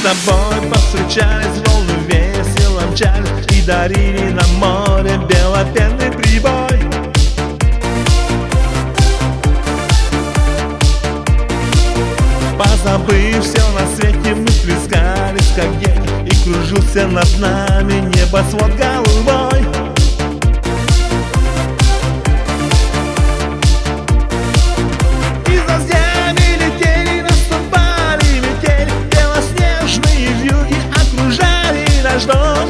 тобой повстречались, волны весело мчались и дарили на море белопенный прибой. Позабыв все на свете, мы плескались, как дети, и кружился над нами небосвод голубой. И звездами летели, наступали метели, белоснежные вьюги окружали наш дом.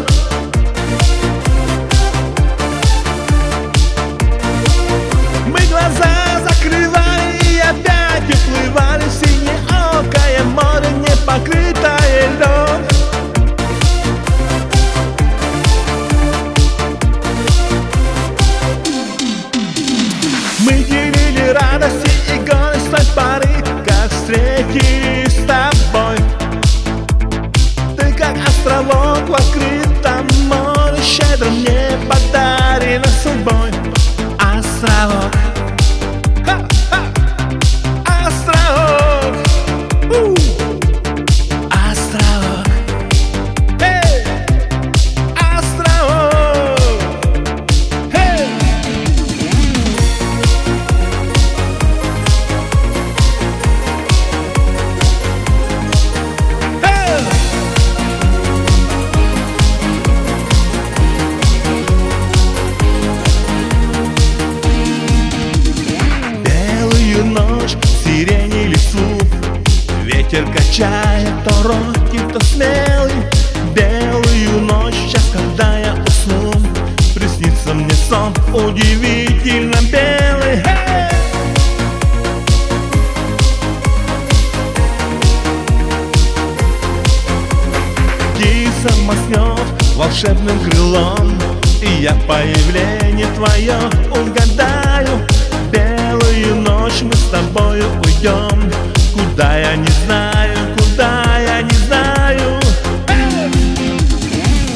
Мы глаза закрывали и опять уплывали в синеокое море, не покрытое льдом. Мы делили радости и гордость той поры, как встретились с тобой. Ты как островок в открытом море, щедро мне подарена судьбой. Островок, островок, островок, островок, белую ночь, сирени лесу, ветер качает то робкий, то смелый. Белую ночь, час, когда я усну, приснится мне сон удивительно белый. Птица маснет волшебным крылом, и я появление твое угадаю. Белую ночь мы с тобою уйдем, куда я не знаю, куда я не знаю.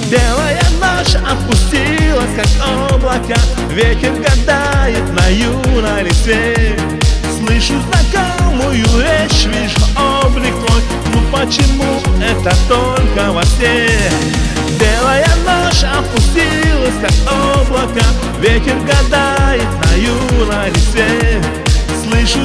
Белая ночь опустилась, как облака, ветер гадает на юной листве. Слышу знакомую речь, вижу облик твой, ну почему это только во сне? Белая ночь опустилась, как облака, ветер гадает на юной листве. Слышу